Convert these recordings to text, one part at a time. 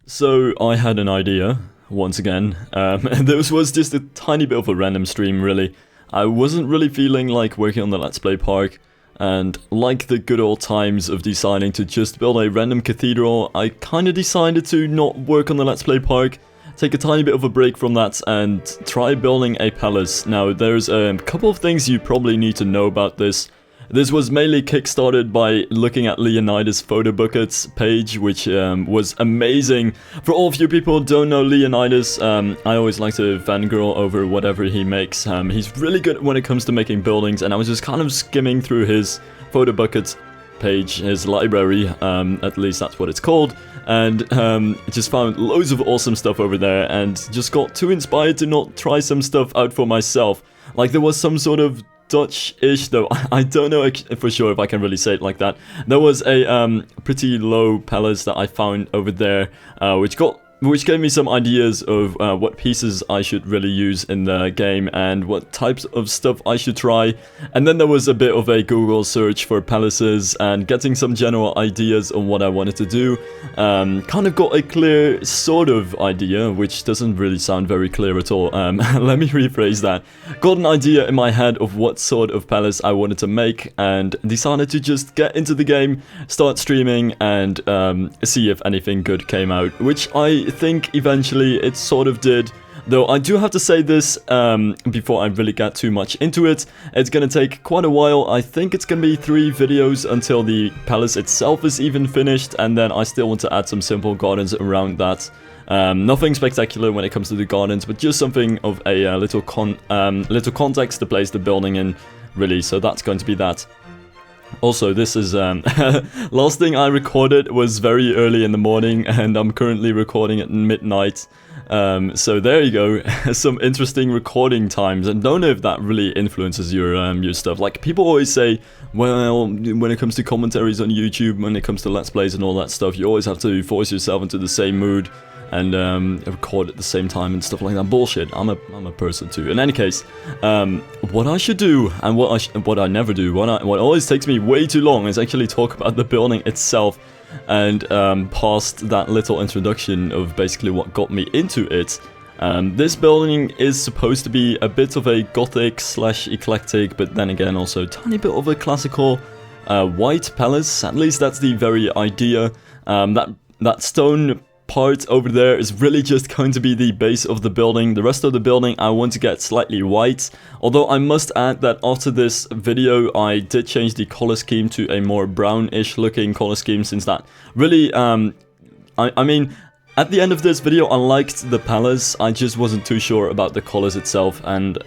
So I had an idea, once again. This was just a tiny bit of a random stream, really. I wasn't really feeling like working on the Let's Play park, and like the good old times of deciding to just build a random cathedral, I kinda decided to not work on the Let's Play park, take a tiny bit of a break from that, and try building a palace. Now, there's a couple of things you probably need to know about this. This was mainly kickstarted by looking at Leonidas Photo Bucket's page, which was amazing. For all of you people who don't know Leonidas, I always like to fangirl over whatever he makes. He's really good when it comes to making buildings, and I was just kind of skimming through his Photo Bucket page, his library, at least that's what it's called, and just found loads of awesome stuff over there, and just got too inspired to not try some stuff out for myself. Like, there was some sort of Dutch-ish, though I don't know for sure if I can really say it like that. There was a pretty low palace that I found over there, which gave me some ideas of what pieces I should really use in the game and what types of stuff I should try. And then there was a bit of a Google search for palaces and getting some general ideas on what I wanted to do. Kind of got a clear sort of idea, which doesn't really sound very clear at all. Let me rephrase that. Got an idea in my head of what sort of palace I wanted to make, and decided to just get into the game, start streaming, and see if anything good came out, which I think eventually it sort of did. Though I do have to say this before I really get too much into it. It's gonna take quite a while. I think it's gonna be 3 videos until the palace itself is even finished, and then I still want to add some simple gardens around that. Nothing spectacular when it comes to the gardens, but just something of a little context to place the building in, really. So that's going to be that. Also, this is, last thing I recorded was very early in the morning, and I'm currently recording at midnight. So there you go, some interesting recording times, and don't know if that really influences your stuff. Like, people always say, well, when it comes to commentaries on YouTube, when it comes to Let's Plays and all that stuff, you always have to force yourself into the same mood and record at the same time and stuff like that. Bullshit. I'm a person too. In any case, what I should do and what I never do, what always takes me way too long, is actually talk about the building itself, and past that little introduction of basically what got me into it. This building is supposed to be a bit of a gothic / eclectic, but then again also a tiny bit of a classical white palace. At least that's the very idea. That stone part over there is really just going to be the base of the building. The rest of the building I want to get slightly white, although I must add that after this video I did change the color scheme to a more brownish looking color scheme, since that really, I mean, at the end of this video I liked the palace, I just wasn't too sure about the colors itself, and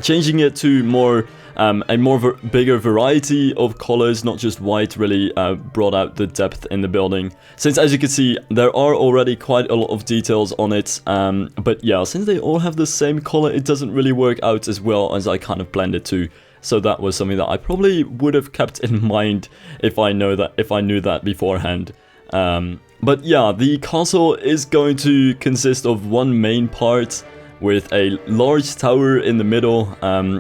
changing it to a bigger variety of colors, not just white, really brought out the depth in the building. Since, as you can see, there are already quite a lot of details on it, but yeah, since they all have the same color, it doesn't really work out as well as I kind of planned it to. So that was something that I probably would have kept in mind if I knew that beforehand. But yeah, the castle is going to consist of one main part, with a large tower in the middle,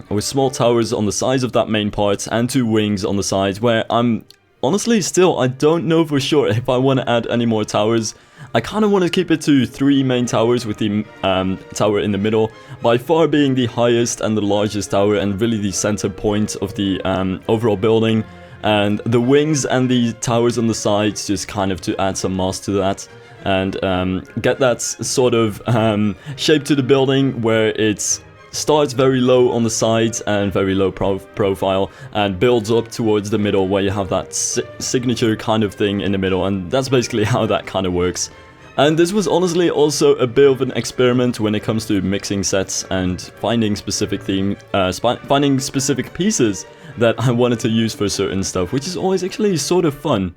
with small towers on the sides of that main part, and 2 wings on the sides, where I'm honestly still, I don't know for sure if I want to add any more towers. I kind of want to keep it to 3 main towers, with the tower in the middle by far being the highest and the largest tower, and really the center point of the overall building, and the wings and the towers on the sides just kind of to add some mass to that, and get that sort of shape to the building, where it starts very low on the sides and very low profile, and builds up towards the middle, where you have that signature kind of thing in the middle, and that's basically how that kind of works. And this was honestly also a bit of an experiment when it comes to mixing sets and finding specific specific pieces that I wanted to use for certain stuff, which is always actually sort of fun.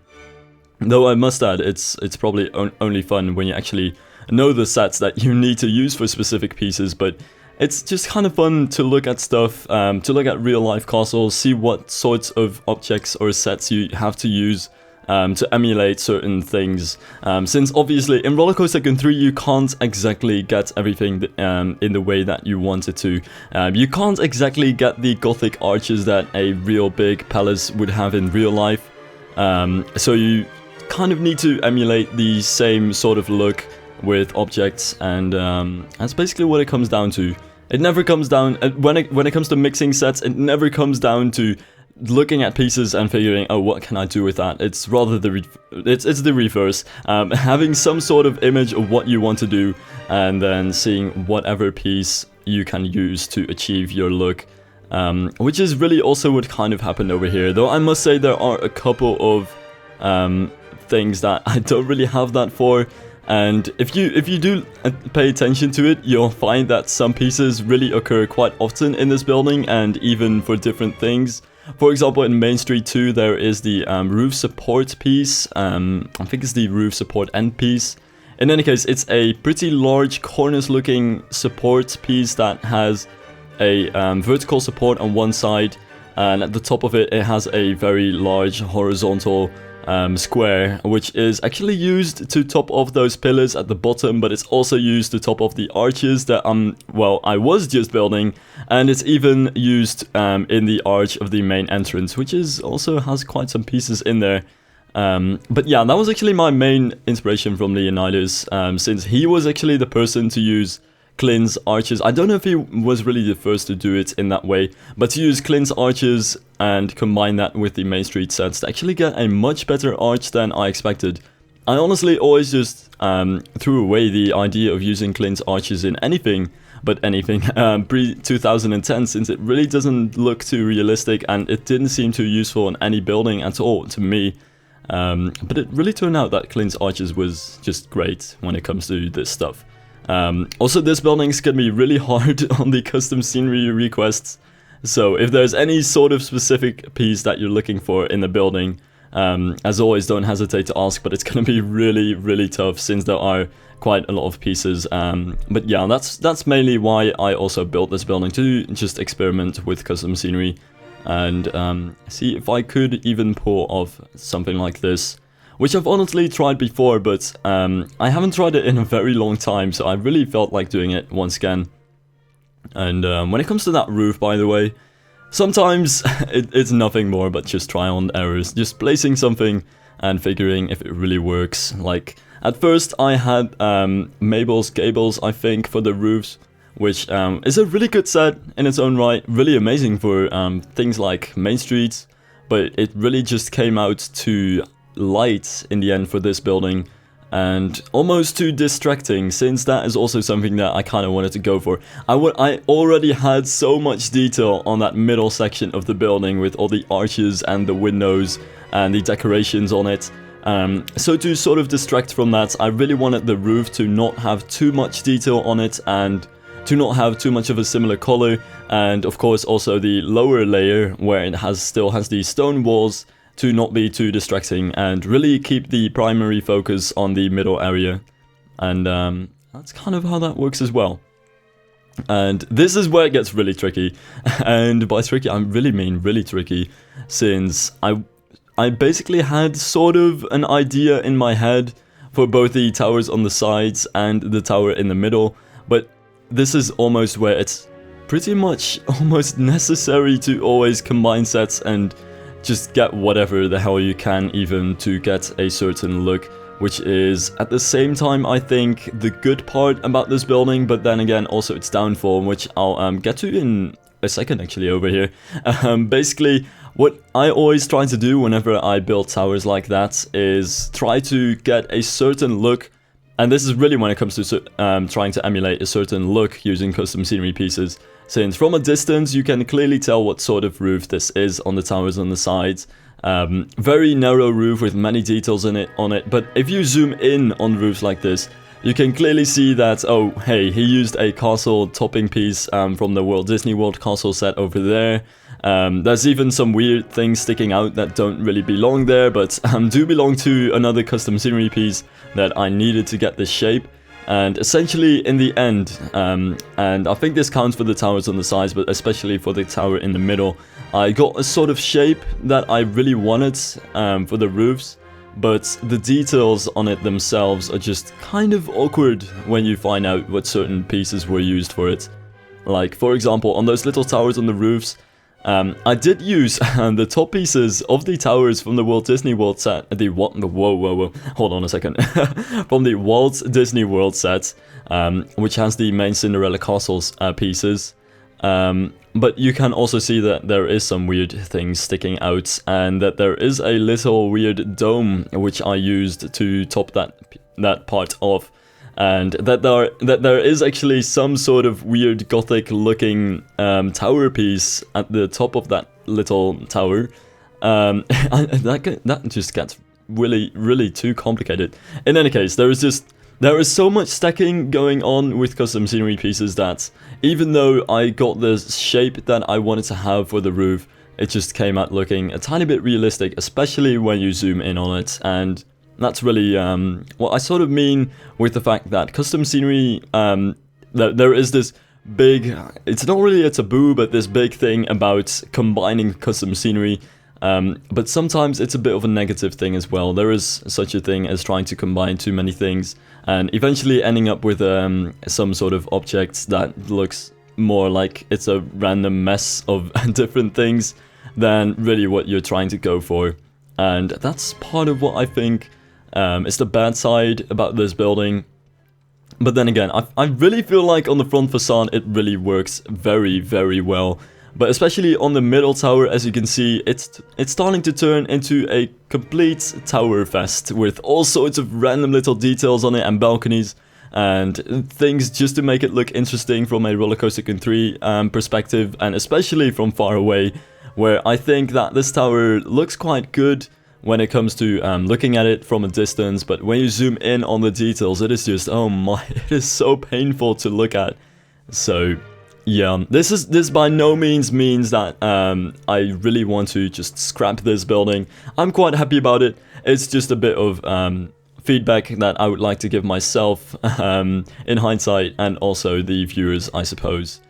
Though I must add, it's probably only fun when you actually know the sets that you need to use for specific pieces, but it's just kind of fun to look at stuff, to look at real life castles, see what sorts of objects or sets you have to use to emulate certain things. Since obviously in Roller Coaster Tycoon 3 you can't exactly get everything in the way that you want it to. You can't exactly get the gothic arches that a real big palace would have in real life. So you kind of need to emulate the same sort of look with objects, and that's basically what it comes down to. It never comes down, when it comes to mixing sets, it never comes down to looking at pieces and figuring, oh, what can I do with that? It's rather it's the reverse. Having some sort of image of what you want to do, and then seeing whatever piece you can use to achieve your look. Which is really also what kind of happened over here. Though I must say there are a couple of things that I don't really have that for. And if you do pay attention to it, you'll find that some pieces really occur quite often in this building, and even for different things. For example, in Main Street 2, there is the roof support piece. I think it's the roof support end piece. In any case, it's a pretty large cornice-looking support piece that has a vertical support on one side, and at the top of it, it has a very large horizontal square, which is actually used to top off those pillars at the bottom, but it's also used to top off the arches that I was just building, and it's even used in the arch of the main entrance, which is also has quite some pieces in there. But yeah, that was actually my main inspiration from Leonidas, since he was actually the person to use Clint's arches. I don't know if he was really the first to do it in that way, but to use Clint's arches and combine that with the Main Street sets to actually get a much better arch than I expected. I honestly always just threw away the idea of using Clint's arches in anything pre-2010, since it really doesn't look too realistic, and it didn't seem too useful in any building at all to me. But it really turned out that Clint's arches was just great when it comes to this stuff. Also, this building's gonna be really hard on the custom scenery requests, so if there's any sort of specific piece that you're looking for in the building, as always, don't hesitate to ask, but it's gonna be really, really tough since there are quite a lot of pieces. But yeah, that's mainly why I also built this building, to just experiment with custom scenery and see if I could even pull off something like this. Which I've honestly tried before, but I haven't tried it in a very long time, so I really felt like doing it once again. And when it comes to that roof, by the way, sometimes it's nothing more but just trial and errors. Just placing something and figuring if it really works. Like, at first I had Mabel's Gables, I think, for the roofs, which is a really good set in its own right. Really amazing for things like Main Street, but it really just came out too light in the end for this building, and almost too distracting, since that is also something that I kind of wanted to go for. I already had so much detail on that middle section of the building with all the arches and the windows and the decorations on it. So to sort of distract from that, I really wanted the roof to not have too much detail on it and to not have too much of a similar color, and of course also the lower layer where it still has the stone walls to not be too distracting and really keep the primary focus on the middle area. And that's kind of how that works as well. And this is where it gets really tricky. And by tricky, I really mean really tricky, since I basically had sort of an idea in my head for both the towers on the sides and the tower in the middle, but this is almost where it's pretty much almost necessary to always combine sets and just get whatever the hell you can even to get a certain look, which is at the same time, I think, the good part about this building, but then again also its downfall, which I'll get to in a second actually over here. Basically, what I always try to do whenever I build towers like that is try to get a certain look, and this is really when it comes to trying to emulate a certain look using custom scenery pieces. Since from a distance you can clearly tell what sort of roof this is on the towers on the sides. Very narrow roof with many details on it, but if you zoom in on roofs like this, you can clearly see that, oh hey, he used a castle topping piece from the Walt Disney World castle set over there. There's even some weird things sticking out that don't really belong there, but do belong to another custom scenery piece that I needed to get this shape. And essentially, in the end, and I think this counts for the towers on the sides, but especially for the tower in the middle, I got a sort of shape that I really wanted for the roofs, but the details on it themselves are just kind of awkward when you find out what certain pieces were used for it. Like, for example, on those little towers on the roofs, I did use the top pieces of the towers from the Walt Disney World set, whoa, hold on a second, from the Walt Disney World set, which has the main Cinderella Castles pieces, but you can also see that there is some weird things sticking out, and that there is a little weird dome which I used to top that part off. And that there is actually some sort of weird gothic looking tower piece at the top of that little tower. That just gets really too complicated. In any case, there is so much stacking going on with custom scenery pieces that even though I got the shape that I wanted to have for the roof, it just came out looking a tiny bit realistic, especially when you zoom in on it. And that's really what I sort of mean with the fact that custom scenery, there is this big, it's not really a taboo, but this big thing about combining custom scenery, but sometimes it's a bit of a negative thing as well. There is such a thing as trying to combine too many things, and eventually ending up with some sort of object that looks more like it's a random mess of different things than really what you're trying to go for. And that's part of what I think is the bad side about this building. But then again, I really feel like on the front facade it really works very well. But especially on the middle tower, as you can see, it's starting to turn into a complete tower fest with all sorts of random little details on it and balconies and things just to make it look interesting from a Roller Coaster Tycoon 3 perspective, and especially from far away, where I think that this tower looks quite good when it comes to looking at it from a distance, but when you zoom in on the details, it is just, oh my, it is so painful to look at. So yeah, this by no means means that I really want to just scrap this building. I'm quite happy about it. It's just a bit of feedback that I would like to give myself in hindsight, and also the viewers, I suppose.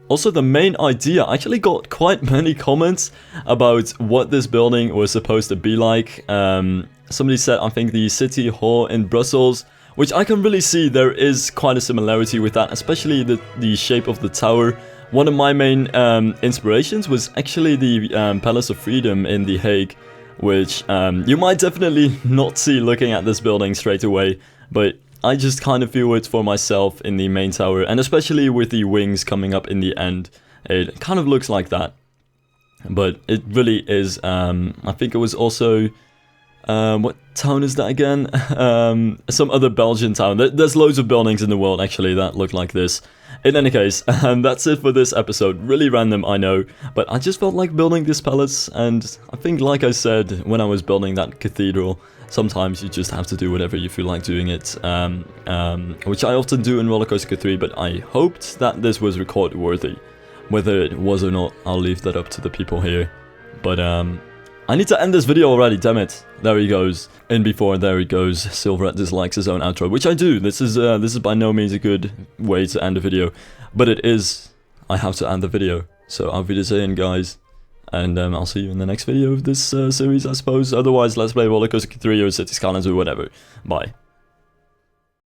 Also, the main idea, I actually got quite many comments about what this building was supposed to be like. Somebody said, I think, the City Hall in Brussels, which I can really see there is quite a similarity with that, especially the shape of the tower. One of my main inspirations was actually the Palace of Freedom in The Hague, which you might definitely not see looking at this building straight away, but I just kind of feel it for myself in the main tower, and especially with the wings coming up in the end, it kind of looks like that. But it really is, I think it was also, what town is that again? Some other Belgian town. There's loads of buildings in the world actually that look like this. In any case, that's it for this episode. Really random, I know, but I just felt like building this palace, and I think, like I said when I was building that cathedral, sometimes you just have to do whatever you feel like doing it, which I often do in Roller Coaster Tycoon 3, but I hoped that this was record worthy. Whether it was or not, I'll leave that up to the people here. But I need to end this video already, damn it. There he goes. In before, there he goes. Silverette dislikes his own outro, which I do. This is by no means a good way to end a video, but it is. I have to end the video. So auf Wiedersehen, guys. And I'll see you in the next video of this series, I suppose. Otherwise, let's play Roller Coaster Tycoon 3 or City Skylines or whatever. Bye.